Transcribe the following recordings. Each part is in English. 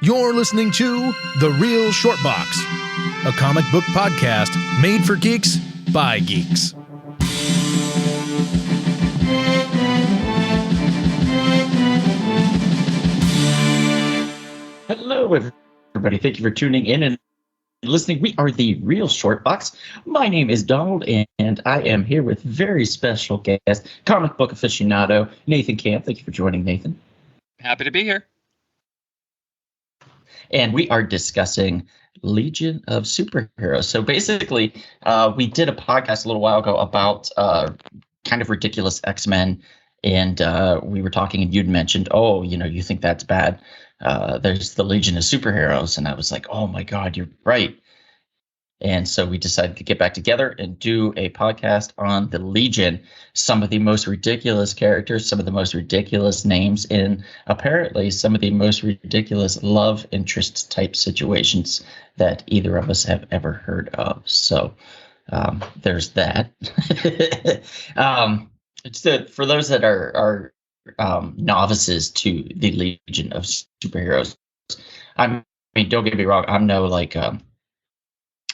You're listening to The Real Short Box, a comic book podcast made for geeks by geeks. Hello, everybody. Thank you for tuning in and listening. We are The Real Short Box. My name is Donald, and I am here with very special guest, comic book aficionado, Nathan Camp. Thank you for joining, Nathan. Happy to be here. And we are discussing Legion of Superheroes. So basically, we did a podcast a little while ago about kind of ridiculous X-Men, and we were talking, and you'd mentioned, you think that's bad. There's the Legion of Superheroes, and I was like, oh my God, you're right. And so we decided to get back together and do a podcast on the Legion, some of the most ridiculous characters, some of the most ridiculous names, and apparently some of the most ridiculous love interest type situations that either of us have ever heard of. So there's that. For those that are novices to the Legion of Superheroes, I mean, don't get me wrong, I'm no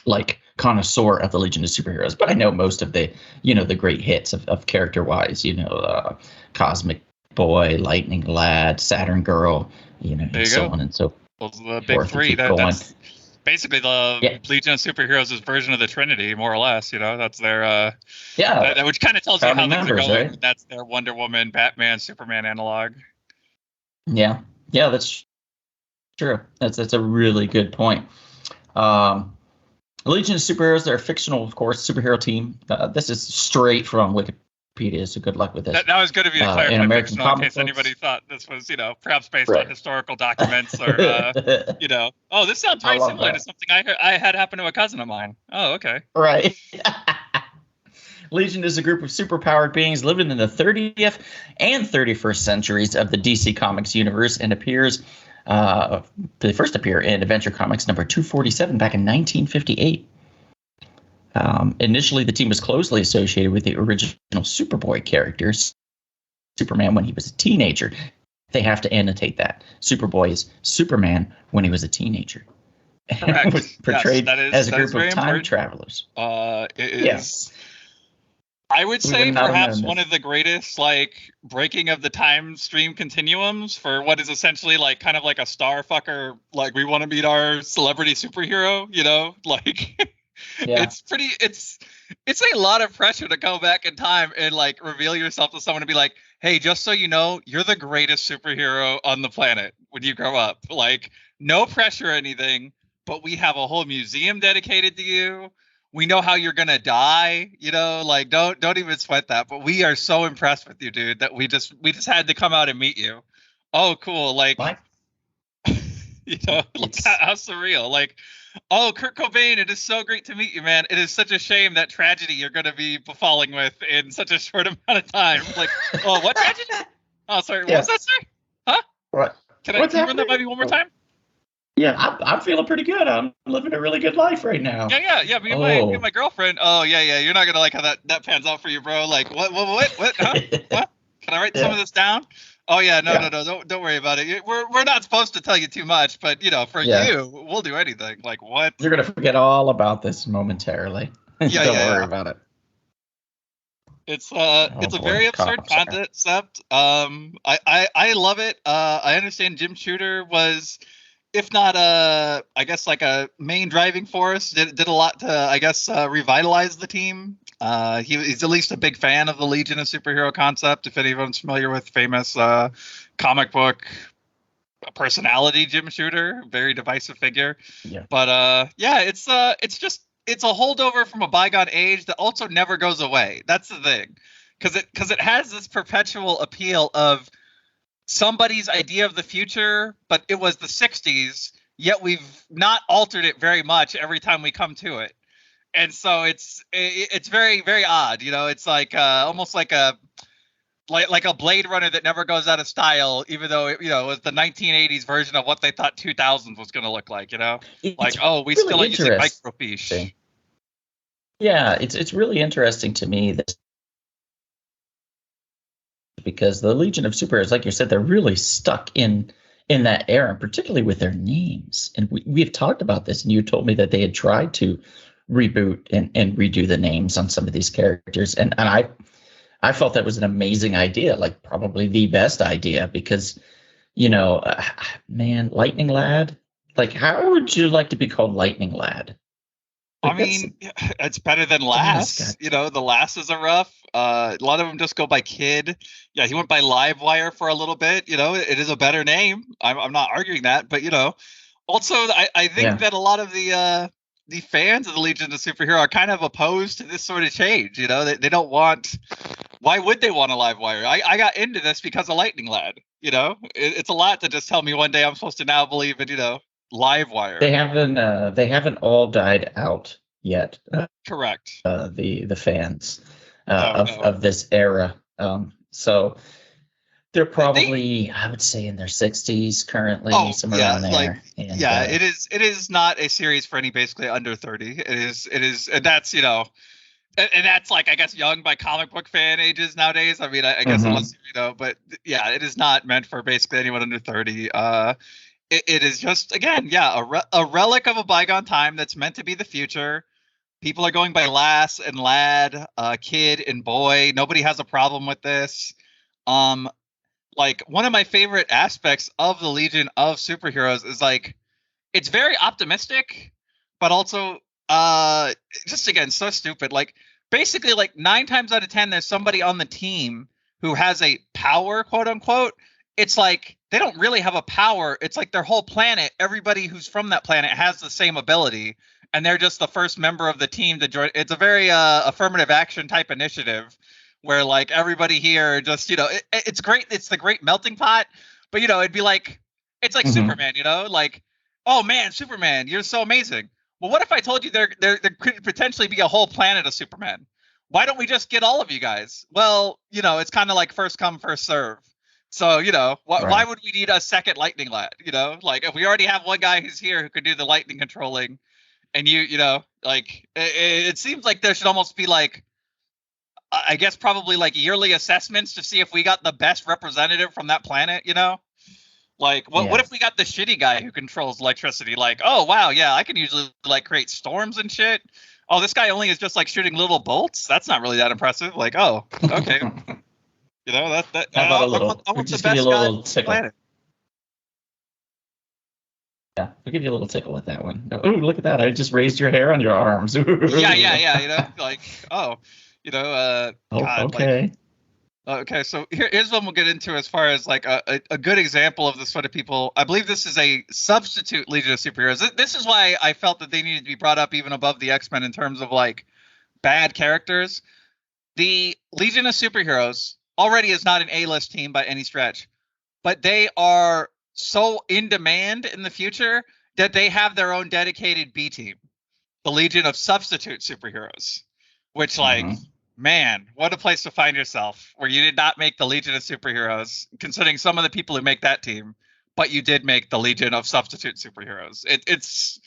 like connoisseur of the Legion of Superheroes, but I know most of the great hits of character wise, Cosmic Boy, Lightning Lad, Saturn Girl, and so on and so forth. Well, the big three. That's basically the Legion of Superheroes' version of the Trinity, more or less. That's their which kind of tells you how things are going. Right? That's their Wonder Woman, Batman, Superman analog. Yeah, that's true. That's a really good point. Legion of Superheroes, they're a fictional, of course, superhero team. This is straight from Wikipedia, so good luck with this. That was good of you to clarify fictional, in case anybody thought this was, perhaps based on historical documents or, this sounds very similar to something I had happen to a cousin of mine. Oh, okay. Right. Legion is a group of superpowered beings living in the 30th and 31st centuries of the DC Comics universe and they first appear in Adventure Comics number 247 back in 1958. Initially, the team was closely associated with the original Superboy characters, Superman when he was a teenager. They have to annotate that. Superboy is Superman when he was a teenager. And was portrayed as a group of time travelers. It is. Yes. I would say perhaps one of the greatest breaking of the time stream continuums for what is essentially kind of like a star fucker. We want to meet our celebrity superhero, it's a lot of pressure to go back in time and reveal yourself to someone and be like, hey, just so you know, you're the greatest superhero on the planet when you grow up. No pressure or anything, but we have a whole museum dedicated to you. We know how you're gonna die, don't even sweat that. But we are so impressed with you, dude, that we just had to come out and meet you. Oh, cool. What? How surreal. Oh, Kurt Cobain, it is so great to meet you, man. It is such a shame that tragedy you're gonna be befalling with in such a short amount of time. What tragedy? Oh, sorry. What was that, sir? Huh? What? Can you run that by me one more time? Yeah, I'm feeling pretty good. I'm living a really good life right now. Yeah. Me and my girlfriend. Oh, yeah. You're not gonna like how that pans out for you, bro. What? Huh? What? Can I write some of this down? Oh, yeah. No. Don't worry about it. We're not supposed to tell you too much, but you, we'll do anything. What? You're gonna forget all about this momentarily. Don't worry about it. It's a very absurd concept. I love it. I understand Jim Shooter was, if not a main driving force, did a lot to, revitalize the team. He's at least a big fan of the Legion of Superhero concept. If anyone's familiar with famous comic book personality, Jim Shooter, very divisive figure. Yeah. But it's a holdover from a bygone age that also never goes away. That's the thing, because it has this perpetual appeal of somebody's idea of the future, but it was the 60s, yet we've not altered it very much every time we come to it. And so it's very, very odd. It's almost like a Blade Runner that never goes out of style, even though it was the 1980s version of what they thought 2000s was going to look like. We really still use microfiche. Yeah, it's really interesting to me that because the Legion of Superheroes, like you said, they're really stuck in in that era, particularly with their names. And we've talked about this, and you told me that they had tried to reboot and redo the names on some of these characters. And I felt that was an amazing idea, like probably the best idea, because, man, Lightning Lad, like, how would you like to be called Lightning Lad? Like, I mean, it's better than Lass. The Lasses are rough. A lot of them just go by Kid. Yeah, he went by Livewire for a little bit. It is a better name. I'm not arguing that, but also I think that a lot of the fans of the Legion of Superhero are kind of opposed to this sort of change. They don't want. Why would they want a Livewire? I got into this because of Lightning Lad. It's a lot to just tell me one day I'm supposed to now believe in Livewire. They haven't all died out yet. Correct. The fans of this era. So they're probably, I would say, in their 60s currently, somewhere around there. It is not a series for any basically under 30. It is, and that's and that's like, I guess, young by comic book fan ages nowadays. I mean, I guess unless but yeah, it is not meant for basically anyone under 30. It is just, again, a relic of a bygone time that's meant to be the future. People are going by Lass and Lad, Kid and Boy. Nobody has a problem with this. Like, one of my favorite aspects of the Legion of Superheroes is, like, it's very optimistic, but also just, again, so stupid. Like, basically, like, 9 times out of 10, there's somebody on the team who has a power, quote unquote. It's like they don't really have a power. It's like their whole planet, everybody who's from that planet has the same ability, and they're just the first member of the team to join. It's a very affirmative action type initiative where, like, everybody here just, it's great. It's the great melting pot. But, it'd be like, it's like Superman, like, oh man, Superman, you're so amazing. Well, what if I told you there could potentially be a whole planet of Superman? Why don't we just get all of you guys? Well, it's kind of like first come, first serve. So, why would we need a second Lightning Lad? Like, if we already have one guy who's here who could do the lightning controlling, and like, it seems like there should almost be, like, I guess probably like yearly assessments to see if we got the best representative from that planet, Like, what if we got the shitty guy who controls electricity? Like, oh, wow, yeah, I can usually, like, create storms and shit. Oh, this guy only is just, like, shooting little bolts? That's not really that impressive. Like, oh, okay. How about a little? I want the just best give you a guy little on the tickle. planet. Yeah, we'll give you a little tickle with that one. Oh, look at that. I just raised your hair on your arms. Yeah. Like, oh, God, okay. Like, okay, so here's what we'll get into as far as, like, a good example of the sort of people. I believe this is a substitute Legion of Superheroes. This is why I felt that they needed to be brought up even above the X-Men in terms of, like, bad characters. The Legion of Superheroes already is not an A-list team by any stretch, but they are so in demand in the future that they have their own dedicated B team, the Legion of Substitute Superheroes, which, like, man, what a place to find yourself where you did not make the Legion of Superheroes, considering some of the people who make that team, but you did make the Legion of Substitute Superheroes. It's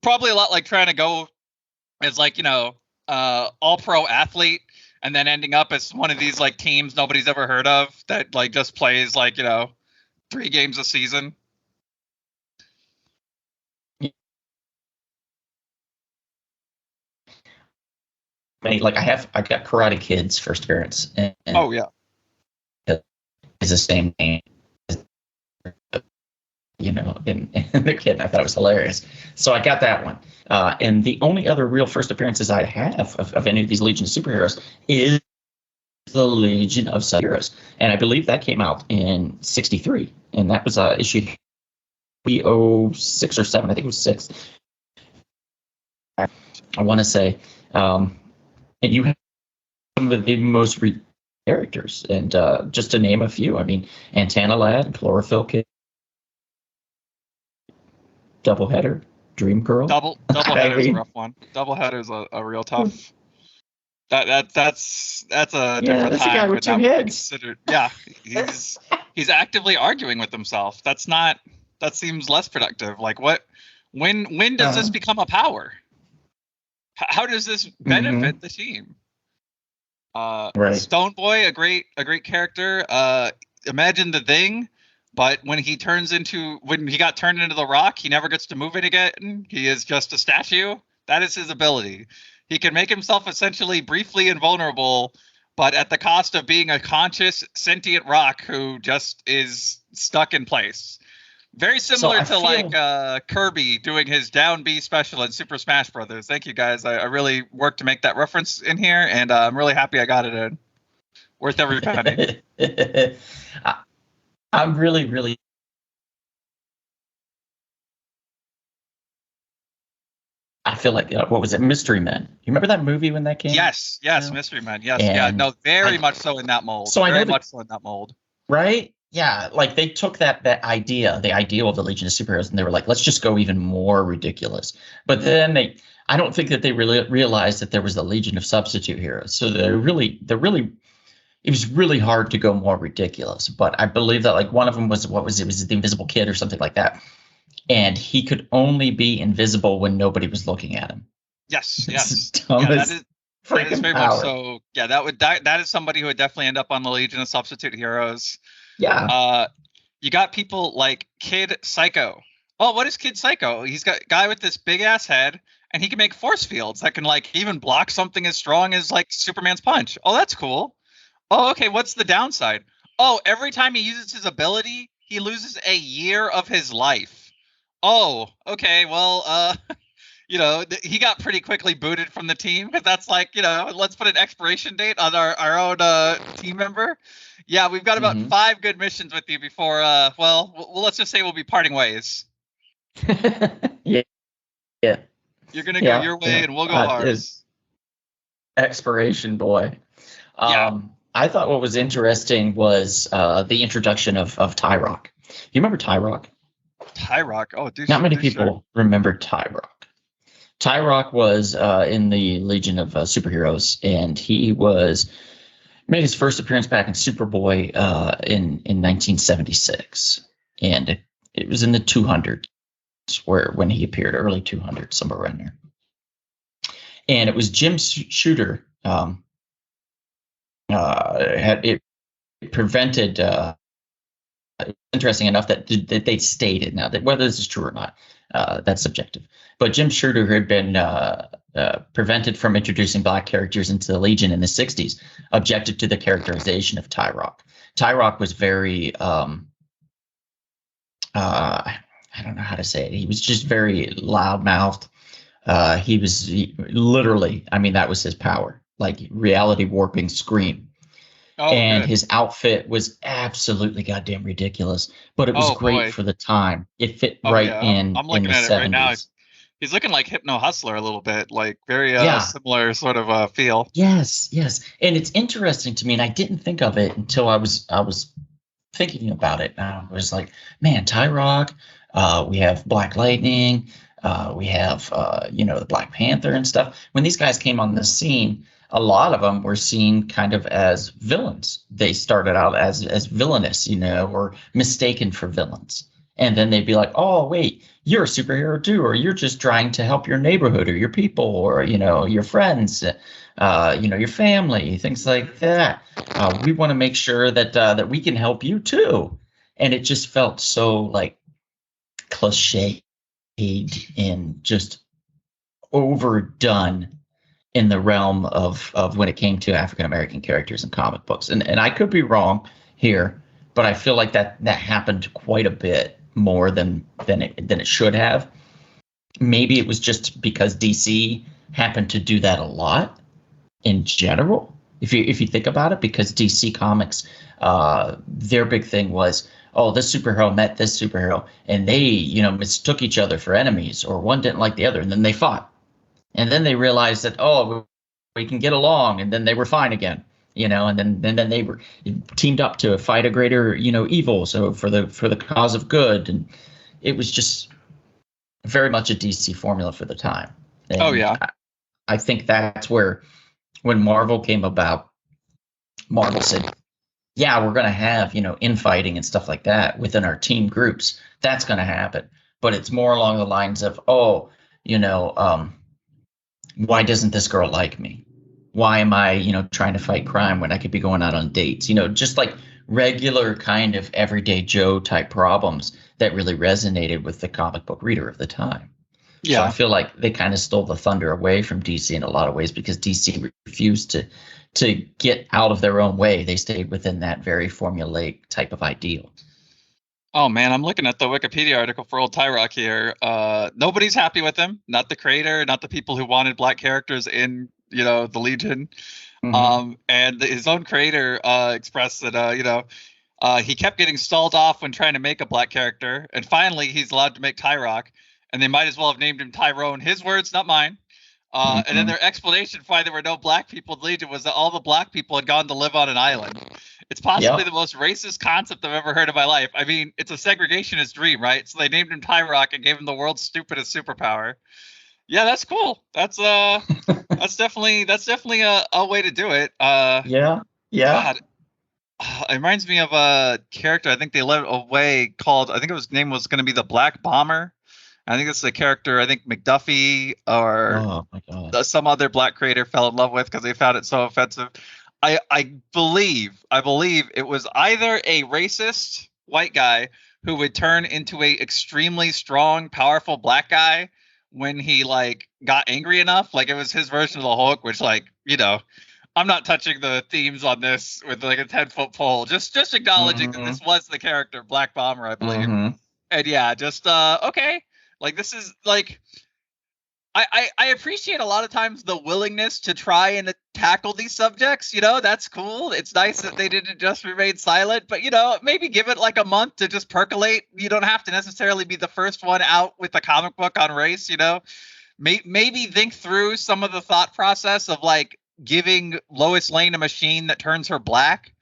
probably a lot like trying to go as, like, all-pro athlete and then ending up as one of these, like, teams nobody's ever heard of that, like, just plays, like, 3 games a season. Like, I got Karate Kid's first appearance. And oh yeah, it's the same name. In the kid, I thought it was hilarious. So I got that one. And the only other real first appearances I have of any of these Legion of Superheroes is the Legion of Superheroes. And I believe that came out in '63. And that was issue 6 or 7. I think it was 6. I want to say. And you have some of the most characters. And just to name a few, I mean, Antenna Lad, Chlorophyll Kid, Doubleheader, Dream Girl. Doubleheader's a rough one. Doubleheader's a real tough. That's a different that's time. A guy with 2 heads. Yeah, he's actively arguing with himself. That seems less productive. Like, what? When does this become a power? How does this benefit the team? Right. Stone Boy, a great character. Imagine the Thing, But when he got turned into the Rock, he never gets to move it again. He is just a statue. That is his ability. He can make himself essentially briefly invulnerable, but at the cost of being a conscious, sentient rock who just is stuck in place. Very similar to Kirby doing his down B special in Super Smash Brothers. Thank you, guys. I really worked to make that reference in here, and I'm really happy I got it in. Worth every penny. I'm really. I feel like what was it, Mystery Men? You remember that movie when that came? Yes, Mystery Men. Yes, very much so in that mold. So very much so in that mold. Right? Yeah, like they took that idea, the ideal of the Legion of Superheroes, and they were like, let's just go even more ridiculous. But then I don't think that they really realized that there was the Legion of Substitute Heroes. So it was really hard to go more ridiculous. But I believe that like one of them was it was the Invisible Kid or something like that. And he could only be invisible when nobody was looking at him. Yes. That is very much so. Yeah, that is somebody who would definitely end up on the Legion of Substitute Heroes. Yeah. You got people like Kid Psycho. Oh, what is Kid Psycho? He's got a guy with this big ass head, and he can make force fields that can like even block something as strong as like Superman's punch. Oh, that's cool. Oh, okay. What's the downside? Oh, every time he uses his ability, he loses a year of his life. Oh, okay. Well, he got pretty quickly booted from the team because that's like, let's put an expiration date on our own team member. Yeah, we've got about 5 good missions with you before, let's just say we'll be parting ways. Yeah. You're going to go your way and we'll go ours. Expiration boy. I thought what was interesting was the introduction of Tyrock. You remember Tyrock? Tyrock? Oh, dude. Not many people remember Tyrock. Tyrock was in the Legion of Superheroes, and he made his first appearance back in Superboy in 1976. And it was in the 200s when he appeared, early 200s, somewhere around there. And it was Jim Shooter. It prevented. Interesting enough that they stated now that whether this is true or not, that's subjective. But Jim Shooter had been prevented from introducing black characters into the Legion in the 60s, objected to the characterization of Tyrock. Tyrock was very, I don't know how to say it. He was just very loudmouthed. He literally, I mean, that was his power, like reality warping scream. Oh, and good. His outfit was absolutely goddamn ridiculous, but it was great for the time. It fit in I'm looking in the at 70s. It right now. He's looking like Hypno Hustler a little bit, like very similar sort of feel. Yes. And it's interesting to me, and I didn't think of it until I was thinking about it. I was like, man, Tyrock, we have Black Lightning, we have the Black Panther and stuff. When these guys came on the scene, a lot of them were seen kind of as villains. They started out as villainous, or mistaken for villains. And then they'd be like, oh, wait, you're a superhero too, or you're just trying to help your neighborhood or your people or, your friends, your family, things like that. We want to make sure that we can help you too. And it just felt so like cliched and just overdone in the realm of when it came to African-American characters in comic books. And I could be wrong here, but I feel like that happened quite a bit more than it should have. Maybe it was just because DC happened to do that a lot in general. If you think about it, because DC Comics, their big thing was, oh, this superhero met this superhero, and they, mistook each other for enemies, or one didn't like the other, and then they fought. And then they realized that, oh, we can get along, and then they were fine again, and then they were teamed up to fight a greater, evil, so for the cause of good. And it was just very much a DC formula for the time. And I think that's where, when Marvel came about, Marvel said, yeah, we're going to have, infighting and stuff like that within our team groups. That's going to happen. But it's more along the lines of, why doesn't this girl like me? Why am I, trying to fight crime when I could be going out on dates? Just like regular kind of everyday Joe type problems that really resonated with the comic book reader of the time. Yeah. So I feel like they kind of stole the thunder away from DC in a lot of ways, because DC refused to get out of their own way. They stayed within that very formulaic type of ideal. Oh man, I'm looking at the Wikipedia article for old Tyrock here. Nobody's happy with him. Not the creator, not the people who wanted black characters in, the Legion. And his own creator expressed that he kept getting stalled off when trying to make a black character, and finally he's allowed to make Tyrock, and they might as well have named him Tyrone. His words, not mine. And then their explanation for why there were no black people in Legion was that all the black people had gone to live on an island. It's possibly the most racist concept I've ever heard in my life. I mean, it's a segregationist dream, right? So they named him Tyrock and gave him the world's stupidest superpower. Yeah, that's cool. That's definitely a way to do it. Yeah. God, it reminds me of a character I think they let away called, I think his name was going to be the Black Bomber. I think it's the character I think McDuffie or some other black creator fell in love with because they found it so offensive. I believe it was either a racist white guy who would turn into a extremely strong, powerful black guy when he got angry enough. Like it was his version of the Hulk, which I'm not touching the themes on this with a 10-foot pole. Just acknowledging that this was the character Black Bomber, I believe. And yeah, just okay. This is I appreciate a lot of times the willingness to try and tackle these subjects. That's cool. It's nice that they didn't just remain silent, but maybe give it a month to just percolate. You don't have to necessarily be the first one out with a comic book on race. Maybe think through some of the thought process of giving Lois Lane a machine that turns her black.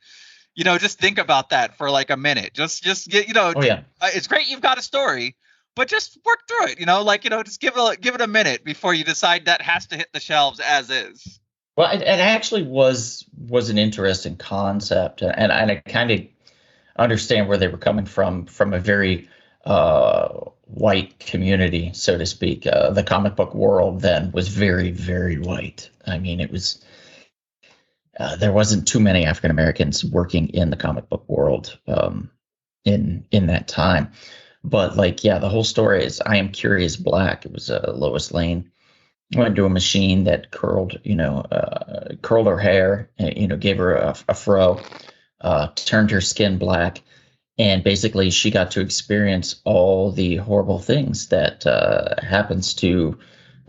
Just think about that for a minute. Just get it's great you've got a story, but just work through it. Just give it a minute before you decide that has to hit the shelves as is. Well, it actually was an interesting concept, and I kind of understand where they were coming from a very white community, so to speak. The comic book world then was very, very white. I mean, it was there wasn't too many African Americans working in the comic book world in that time. But the whole story is I Am Curious Black. It was Lois Lane went to a machine that curled her hair, gave her a fro, turned her skin black, and basically she got to experience all the horrible things that happens to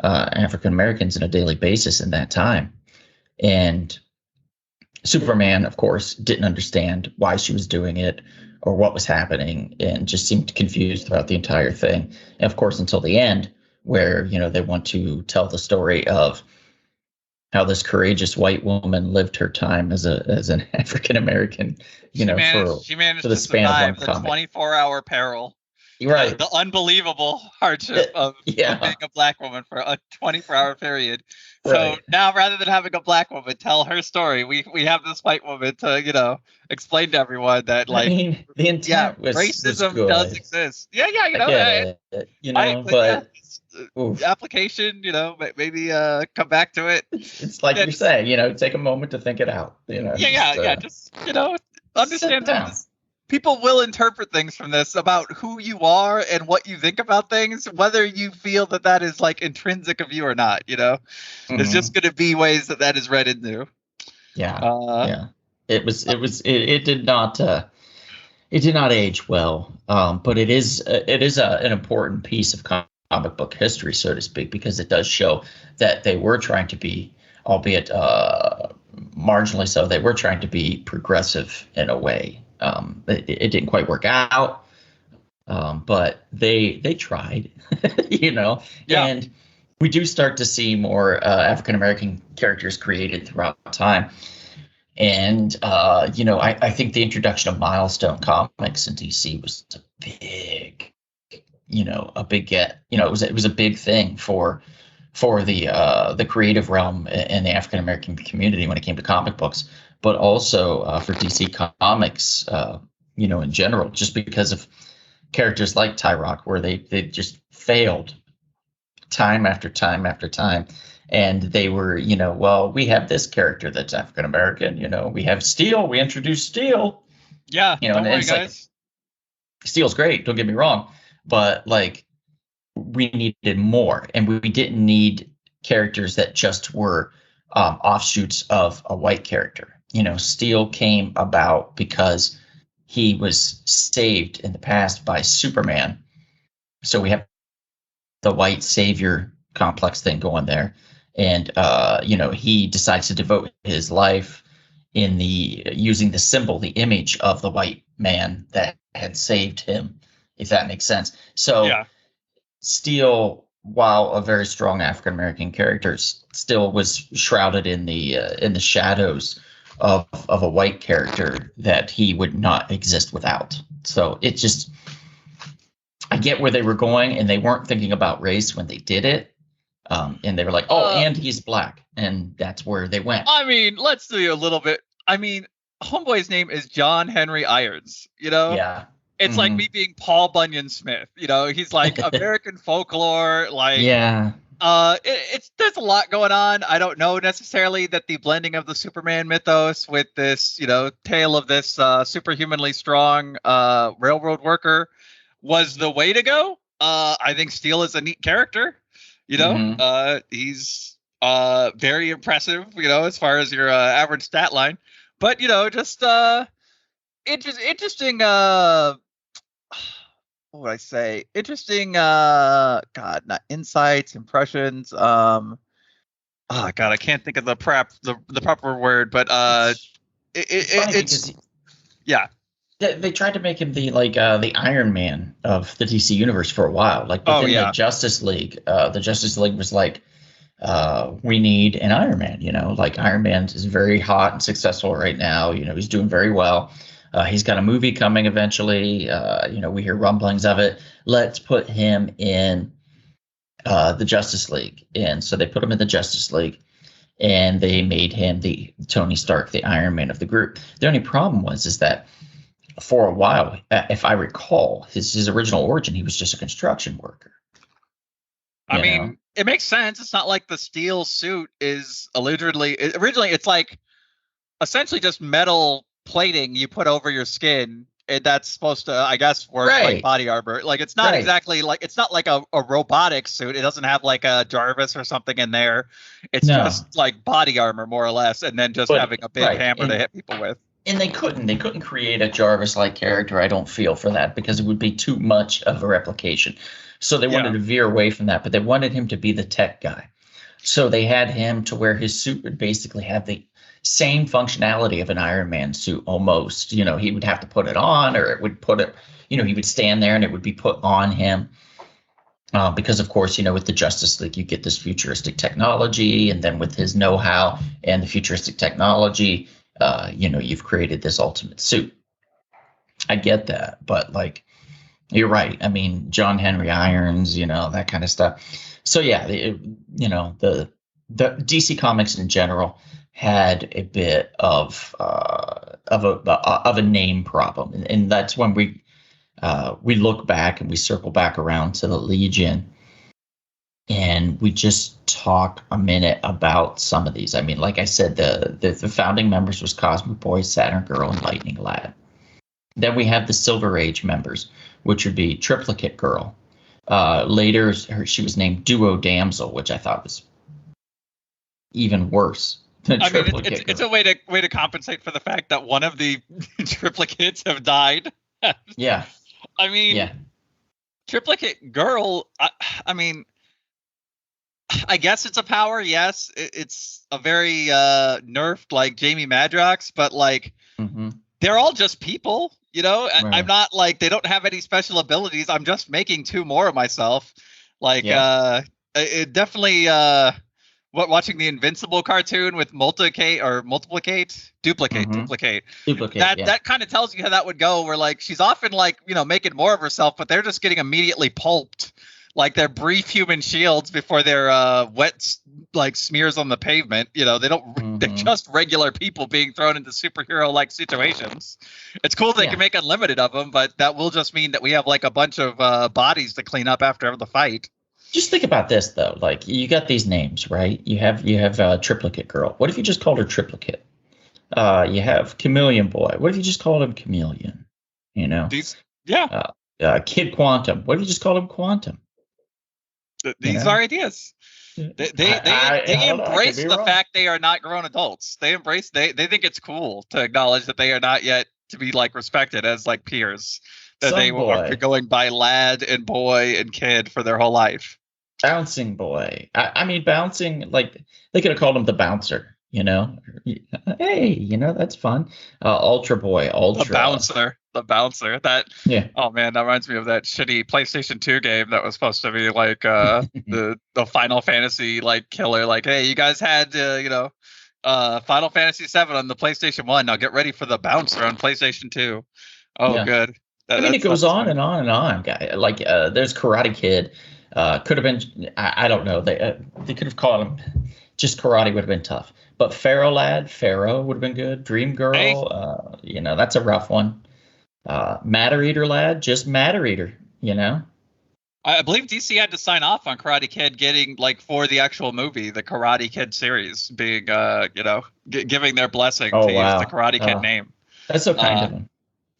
African Americans on a daily basis in that time. And Superman, of course, didn't understand why she was doing it or what was happening, and just seemed confused throughout the entire thing. And of course, until the end, where they want to tell the story of how this courageous white woman lived her time as an African American, she managed for the to span survive of one the 24-hour peril. Right. The unbelievable hardship of being a black woman for a 24-hour period. So now, rather than having a black woman tell her story, we have this white woman to explain to everyone that the intent racism was does exist. Application, maybe come back to it. It's like you say, take a moment to think it out. Just understand that people will interpret things from this about who you are and what you think about things, whether you feel that is intrinsic of you or not. It's just going to be ways that is read into. It did not age well, but it is an important piece of comic book history, so to speak, because it does show that they were trying to be, albeit marginally so, they were trying to be progressive in a way. It didn't quite work out, but they tried, and we do start to see more African American characters created throughout time. And I think the introduction of Milestone Comics in DC was a big get. It was a big thing for the creative realm and the African American community when it came to comic books, but also for DC Comics, in general, just because of characters like Tyrock, where they just failed time after time after time. And they were, we have this character that's African American, we have Steel, we introduced Steel, Yeah, don't worry, guys. Like, Steel's great, don't get me wrong, but like we needed more, and we didn't need characters that just were offshoots of a white character. Steel came about because he was saved in the past by Superman. So we have the white savior complex thing going there. And, he decides to devote his life in using the symbol, the image of the white man that had saved him, if that makes sense. So Yeah. Steel, while a very strong African American character, still was shrouded in the shadows of a white character that he would not exist without. So it just, I get where they were going, and they weren't thinking about race when they did it. And they were like, and he's black, and that's where they went. I mean, let's do a little bit. I mean, Homeboy's name is John Henry Irons. Yeah. It's like me being Paul Bunyan Smith. He's like American folklore. Like, yeah. There's a lot going on. I don't know necessarily that the blending of the Superman mythos with this, tale of this superhumanly strong railroad worker was the way to go. I think Steel is a neat character. He's very impressive. As far as your average stat line, but just interesting. What would I say? Interesting. Not insights, impressions. God, I can't think of the proper word, but it's yeah. They tried to make him the Iron Man of the DC universe for a while. Like within the Justice League, the Justice League was like, we need an Iron Man. Like Iron Man is very hot and successful right now. He's doing very well. He's got a movie coming eventually. We hear rumblings of it. Let's put him in the Justice League. And so they put him in the Justice League, and they made him the Tony Stark, the Iron Man of the group. The only problem is that for a while, if I recall, his original origin, he was just a construction worker. I mean, it makes sense. It's not like the steel suit is originally it's like essentially just metal plating you put over your skin, and that's supposed to, I guess, work like body armor. Like it's not exactly like, it's not like a robotic suit. It doesn't have like a Jarvis or something in there. It's just like body armor more or less, and then just having a big hammer to hit people with. And they couldn't create a Jarvis-like character, I don't feel, for that, because it would be too much of a replication. So they wanted to veer away from that, but they wanted him to be the tech guy. So they had him to where his suit would basically have the same functionality of an Iron Man suit almost. He would have to put it on, or it would put it, he would stand there and it would be put on him. Because, of course, with the Justice League, you get this futuristic technology, and then with his know-how and the futuristic technology, you've created this ultimate suit. I get that, but you're right. I mean, John Henry Irons, that kind of stuff. So yeah, the DC Comics in general had a bit of a name problem, and that's when we look back and we circle back around to the Legion, and we just talk a minute about some of these. I mean, like I said, the founding members was Cosmic Boy, Saturn Girl, and Lightning Lad. Then we have the Silver Age members, which would be Triplicate Girl. Later, she was named Duo Damsel, which I thought was even worse than Triplicate Girl. It's a way to compensate for the fact that one of the triplicates have died. Yeah. I mean, Triplicate Girl, I mean, I guess it's a power, yes. It's a very nerfed like Jamie Madrox, but they're all just people, Right. I'm not like, they don't have any special abilities. I'm just making two more of myself. It definitely watching the Invincible cartoon with duplicate, that kind of tells you how that would go, where she's often making more of herself, but they're just getting immediately pulped. Like they're brief human shields before they're wet smears on the pavement. They don't. They're just regular people being thrown into superhero situations. It's cool they can make unlimited of them, but that will just mean that we have a bunch of bodies to clean up after the fight. Just think about this though. You got these names, right? You have Triplicate Girl. What if you just called her Triplicate? You have Chameleon Boy. What if you just called him Chameleon? You know, Yeah, Kid Quantum. What if you just called him Quantum? these are ideas. They I don't know. I could embrace be the wrong. fact they are not grown adults. They think it's cool to acknowledge that they are not yet to be like respected as like peers. That they are going by lad and boy and kid for their whole life. Bouncing Boy. I mean, bouncing, like, they could have called him the Bouncer, you know? Hey, you know, that's fun. Ultra Boy, Ultra. The bouncer. Yeah. Oh man, that reminds me of that shitty PlayStation 2 game that was supposed to be like the Final Fantasy like killer. Like, hey, you guys had Final Fantasy 7 on the PlayStation 1. Now get ready for the bouncer on PlayStation 2. Oh, yeah. Good. I mean, it goes on and on and on, guy. Like, there's Karate Kid. Could have been, I don't know. They could have called him, just karate would have been tough. But Pharaoh would have been good. Dream Girl, you know, that's a rough one. Matter Eater Lad, just Matter Eater, you know. I believe DC had to sign off on Karate Kid getting, like, for the actual movie, the Karate Kid series being, giving their blessing to use the Karate Kid name. That's so kind of them.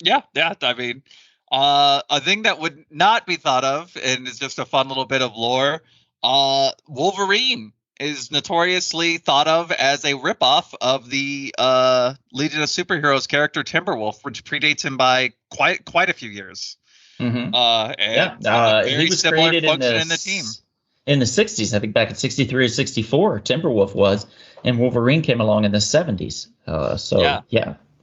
Yeah. I mean, a thing that would not be thought of, and is just a fun little bit of lore, Wolverine is notoriously thought of as a ripoff of the Legion of Superheroes character Timberwolf, which predates him by quite a few years. Mm-hmm. He was created in the team in the 60s, I think back in 63 or 64. Timberwolf was, and Wolverine came along in the 70s.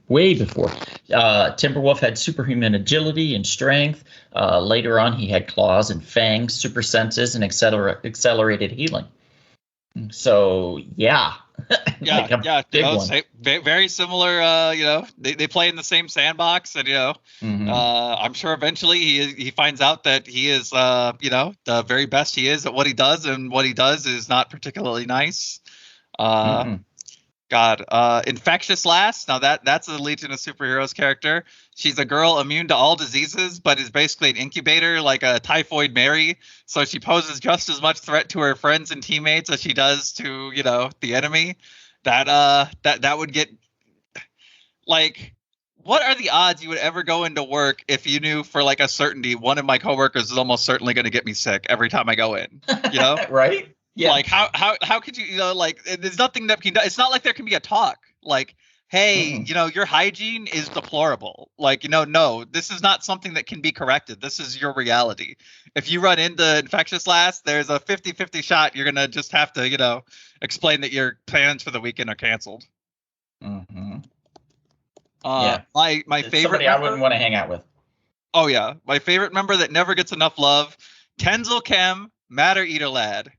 Way before. Timberwolf had superhuman agility and strength. Later on, he had claws and fangs, super senses, and accelerated healing. So, very similar. They play in the same sandbox, and I'm sure eventually he finds out that he is the very best he is at what he does, and what he does is not particularly nice. Infectious Lass. Now that's a Legion of Superheroes character. She's a girl immune to all diseases, but is basically an incubator, like a Typhoid Mary. So she poses just as much threat to her friends and teammates as she does to, the enemy. That would get, like, what are the odds you would ever go into work if you knew for like a certainty one of my coworkers is almost certainly going to get me sick every time I go in, Right? Yeah. Like how could you, like, there's nothing that can do. It's not like there can be a talk like, hey, your hygiene is deplorable. Like, no, this is not something that can be corrected. This is your reality. If you run into Infectious Lass, there's a 50-50 shot. You're going to just have to, explain that your plans for the weekend are canceled. Mm-hmm. My favorite somebody I wouldn't want to hang out with. Oh yeah. My favorite member that never gets enough love, Tenzil Kem, Matter Eater Lad.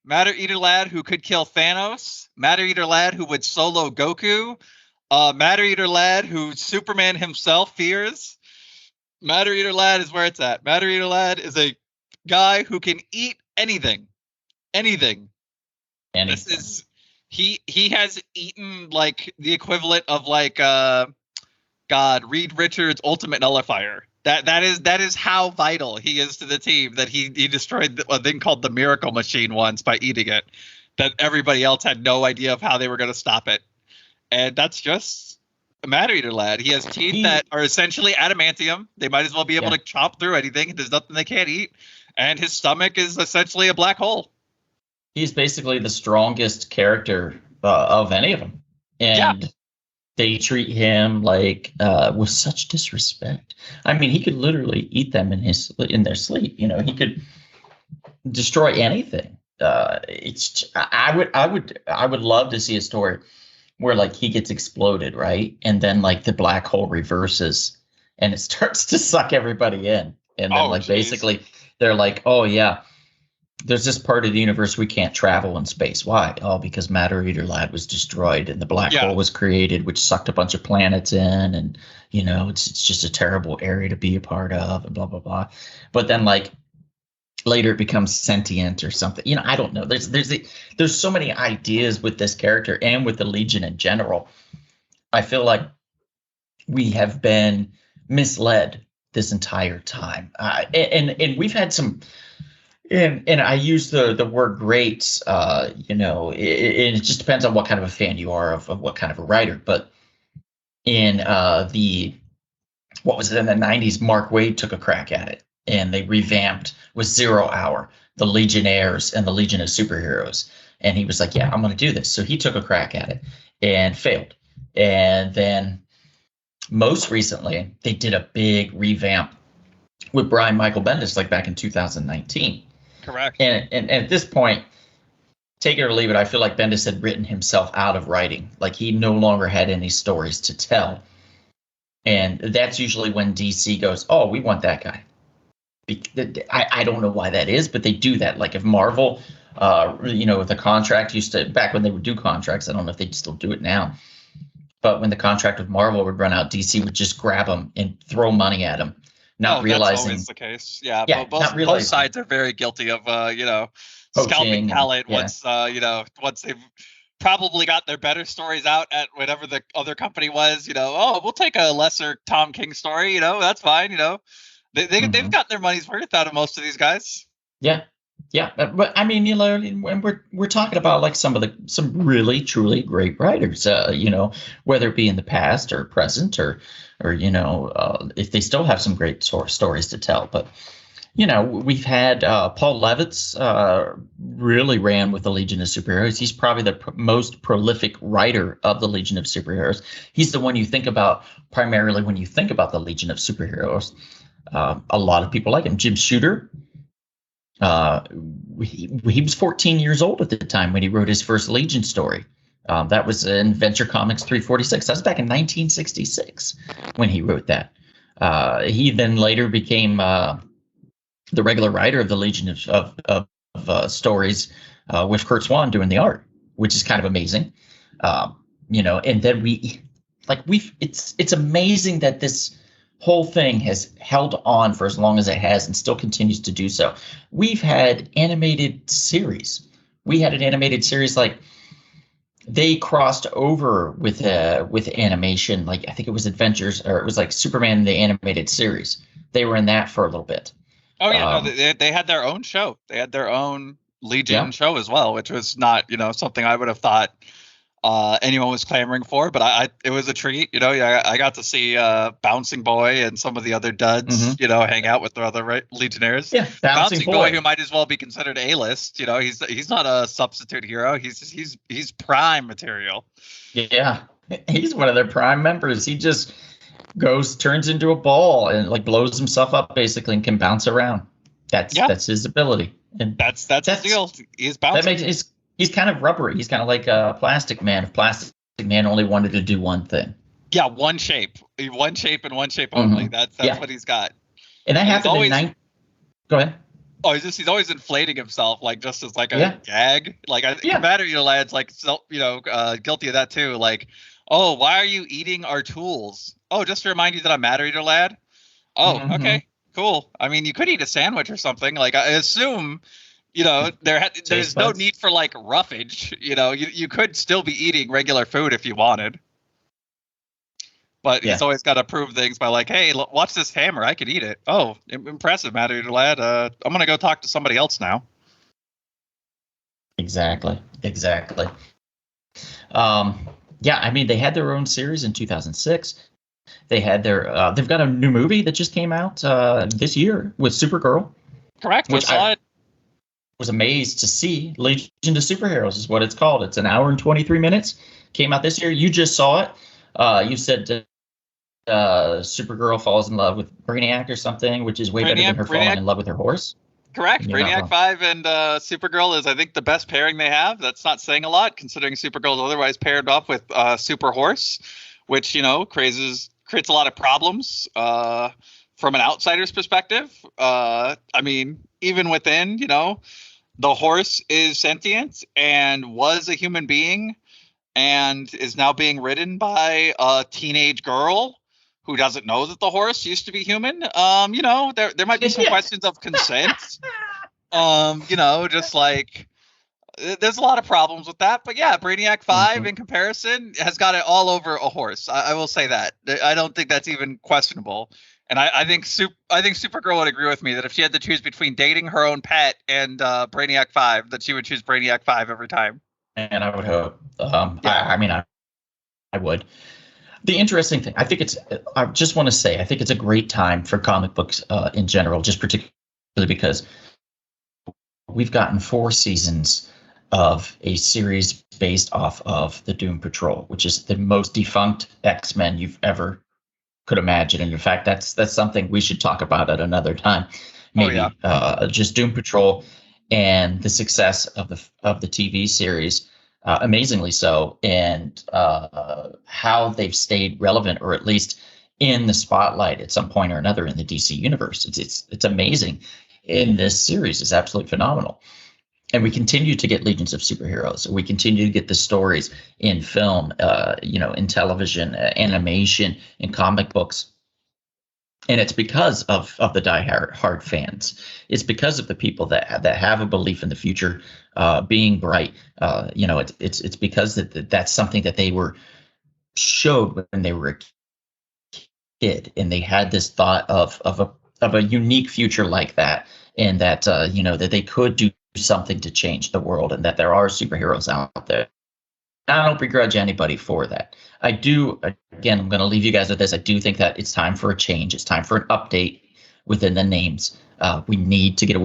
Matter Eater Lad who could kill Thanos. Matter Eater Lad who would solo Goku. Matter Eater Lad who Superman himself fears. Matter Eater Lad is where it's at. Matter Eater Lad is a guy who can eat anything. Anything. This is he has eaten like the equivalent of like Reed Richards' Ultimate Nullifier. That is how vital he is to the team, that he destroyed a thing called the Miracle Machine once by eating it, that everybody else had no idea of how they were going to stop it. And that's just a Matter Eater Lad. He has teeth that are essentially adamantium. They might as well be able to chop through anything. There's nothing they can't eat. And his stomach is essentially a black hole. He's basically the strongest character of any of them. And they treat him like with such disrespect. I mean, he could literally eat them in their sleep. He could destroy anything. I would love to see a story where like he gets exploded, right? And then like the black hole reverses and it starts to suck everybody in. And then basically they're like, oh yeah, there's this part of the universe we can't travel in space. Why? Oh, because Matter Eater Lad was destroyed and the black hole was created, which sucked a bunch of planets in. And, it's just a terrible area to be a part of and blah, blah, blah. But then like later it becomes sentient or something. I don't know. There's so many ideas with this character and with the Legion in general. I feel like we have been misled this entire time. And we've had some... And I use the word greats, it just depends on what kind of a fan you are of what kind of a writer. But in what was it, in the 90s, Mark Waid took a crack at it, and they revamped with 0 Hour, the Legionnaires and the Legion of Superheroes. And he was like, yeah, I'm going to do this. So he took a crack at it and failed. And then most recently, they did a big revamp with Brian Michael Bendis, like back in 2019. Correct. And at this point, take it or leave it, I feel like Bendis had written himself out of writing. Like he no longer had any stories to tell. And that's usually when DC goes, oh, we want that guy. I don't know why that is, but they do that. Like if Marvel, the contract used to, back when they would do contracts, I don't know if they still do it now, but when the contract with Marvel would run out, DC would just grab them and throw money at them, not realizing. That's always the case. Yeah, both sides are very guilty of, scalping talent once they've probably got their better stories out at whatever the other company was, we'll take a lesser Tom King story, that's fine, They've got their money's worth out of most of these guys. Yeah, but I mean, and we're talking about like some really truly great writers, whether it be in the past or present or if they still have some great stories to tell. But we've had Paul Levitz really ran with the Legion of Superheroes. He's probably the most prolific writer of the Legion of Superheroes. He's the one you think about primarily when you think about the Legion of Superheroes. A lot of people like him. Jim Shooter. He was 14 years old at the time when he wrote his first Legion story. That was in Venture Comics 346. That was back in 1966 when he wrote that. He then later became the regular writer of the Legion of stories with Kurt Swan doing the art, which is kind of amazing. And then it's amazing that this whole thing has held on for as long as it has and still continues to do so. We've had animated series. We had an animated series like they crossed over with animation. Like I think it was Adventures, or it was like Superman the animated series. They were in that for a little bit. Oh yeah, they had their own show. They had their own Legion show as well, which was not something I would have thought anyone was clamoring for, but it was a treat. I got to see Bouncing Boy and some of the other duds, hang out with the other Legionnaires. Yeah, Bouncing Boy, who might as well be considered A-list. He's not a substitute hero. He's prime material. Yeah, he's one of their prime members. He just turns into a ball and like blows himself up basically and can bounce around. That's his ability. And that's his deal. He's bouncing. He's kind of rubbery. He's kind of like a Plastic Man. If Plastic Man only wanted to do one thing. Yeah, one shape and one shape only. That's what he's got. And that happened in Go ahead. Oh, he's always inflating himself, like just as like a gag. Like Commander Lad's like guilty of that too. Like, oh, why are you eating our tools? Oh, just to remind you that I'm Matter Eater Lad. Oh, okay, cool. I mean, you could eat a sandwich or something. Like I assume. There's no need for like roughage. You could still be eating regular food if you wanted. But he's always got to prove things by like, hey, watch this hammer. I could eat it. Oh, impressive, Matter Eater Lad. I'm going to go talk to somebody else now. Exactly. I mean, they had their own series in 2006. They had they've got a new movie that just came out this year with Supergirl. Correct. Which I was amazed to see. Legion of Superheroes is what it's called. It's an hour and 23 minutes. Came out this year. You just saw it. You said Supergirl falls in love with Brainiac or something, which is way better than her falling in love with her horse. Correct. Brainiac 5 and Supergirl is, I think, the best pairing they have. That's not saying a lot, considering Supergirl is otherwise paired up with Super Horse, which, creates a lot of problems from an outsider's perspective. I mean, even within, the horse is sentient and was a human being and is now being ridden by a teenage girl who doesn't know that the horse used to be human. There might be some questions of consent. Just like there's a lot of problems with that. But yeah, Brainiac 5 in comparison has got it all over a horse. I will say that. I don't think that's even questionable. And I think Supergirl would agree with me that if she had to choose between dating her own pet and Brainiac 5, that she would choose Brainiac 5 every time. And I would hope. I would. The interesting thing, I just want to say, I think it's a great time for comic books in general, just particularly because we've gotten 4 seasons of a series based off of the Doom Patrol, which is the most defunct X-Men you've ever could imagine. And in fact, that's something we should talk about at another time. Maybe just Doom Patrol and the success of the TV series, amazingly so, and how they've stayed relevant, or at least in the spotlight at some point or another in the DC universe. It's amazing. In this series is absolutely phenomenal. And we continue to get legions of superheroes. We continue to get the stories in film, in television, animation, in comic books. And it's because of the die-hard fans. It's because of the people that have a belief in the future being bright. It's because that's something that they were showed when they were a kid, and they had this thought of a unique future like that, and that that they could do something to change the world, and that there are superheroes out there. I don't begrudge anybody for that. I do, again, I'm going to leave you guys with this. I do think that it's time for a change. It's time for an update within the names. We need to get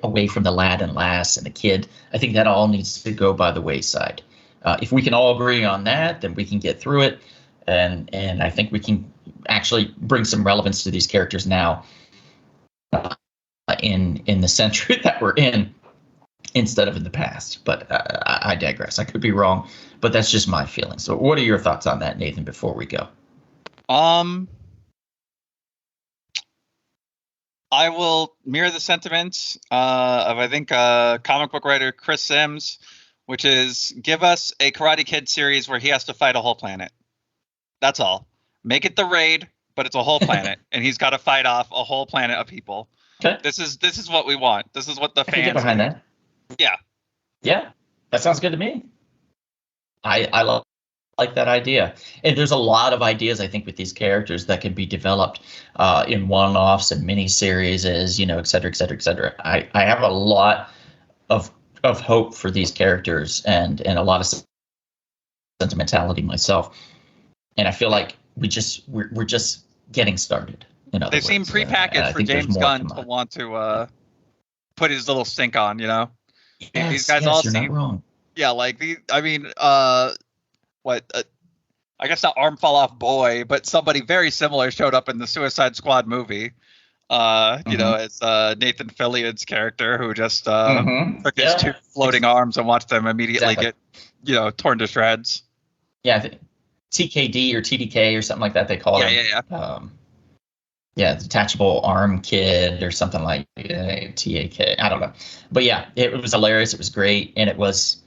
away from the lad and lass and the kid. I think that all needs to go by the wayside. If we can all agree on that, then we can get through it. And I think we can actually bring some relevance to these characters now in the century that we're in, instead of in the past. But I digress. I could be wrong, but that's just my feeling. So what are your thoughts on that, Nathan, before we go? I will mirror the sentiments of, I think, comic book writer Chris Sims, which is give us a Karate Kid series where he has to fight a whole planet. That's all. Make it the Raid, but it's a whole planet, and he's got to fight off a whole planet of people. Okay. This is what we want. This is what the fans get behind want. that. Yeah, that sounds good to me. I like that idea. And there's a lot of ideas, I think, with these characters that can be developed in one-offs and mini-series, et cetera, et cetera, et cetera. I have a lot of hope for these characters and a lot of sentimentality myself. And I feel like we're just getting started. They seem prepackaged for James Gunn to want to put his little stink on, Yes, these guys all you're seem not wrong. Yeah, I guess not Arm Fall Off Boy, but somebody very similar showed up in the Suicide Squad movie. It's Nathan Fillion's character who just took his 2 floating arms and watched them immediately get, torn to shreds. Yeah, I think TKD or TDK or something like that they call it. Yeah, detachable arm kid or something like TAK. I don't know. But yeah, it was hilarious. It was great. And it was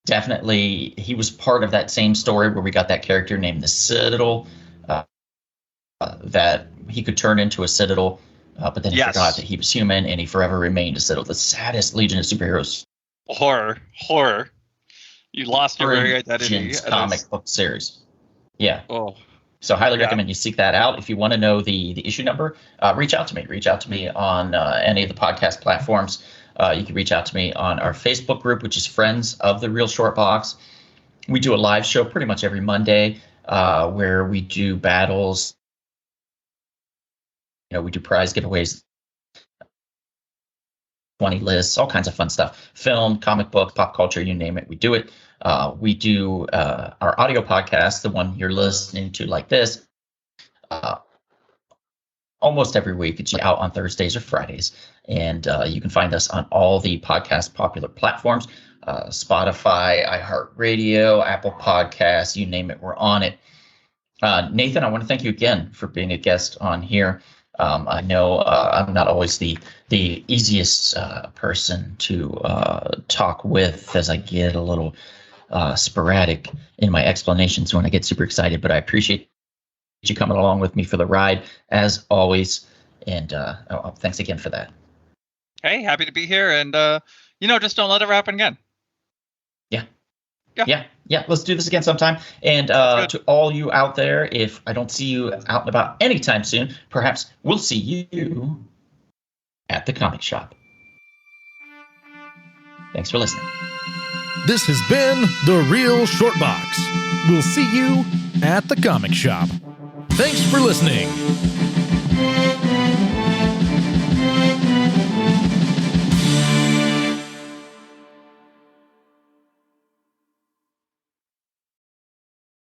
definitely, he was part of that same story where we got that character named the Citadel, that he could turn into a Citadel, but then he forgot that he was human, and he forever remained a Citadel. The saddest Legion of Superheroes. Horror. You lost your very identity. Comic book series. Yeah. Oh. So highly recommend you seek that out. If you want to know the issue number, reach out to me. Reach out to me on any of the podcast platforms. You can reach out to me on our Facebook group, which is Friends of the Real Short Box. We do a live show pretty much every Monday where we do battles. We do prize giveaways, 20 lists, all kinds of fun stuff. Film, comic book, pop culture, you name it, we do it. We do our audio podcast, the one you're listening to like this, almost every week. It's out on Thursdays or Fridays. And you can find us on all the podcast popular platforms, Spotify, iHeartRadio, Apple Podcasts, you name it, we're on it. Nathan, I want to thank you again for being a guest on here. I know I'm not always the easiest person to talk with, as I get a little sporadic in my explanations when I get super excited, but I appreciate you coming along with me for the ride, as always. And thanks again for that. Hey, happy to be here. And, just don't let it happen again. Yeah. Let's do this again sometime. And to all you out there, if I don't see you out and about anytime soon, perhaps we'll see you at the comic shop. Thanks for listening. This has been The Real Short Box. We'll see you at the comic shop. Thanks for listening.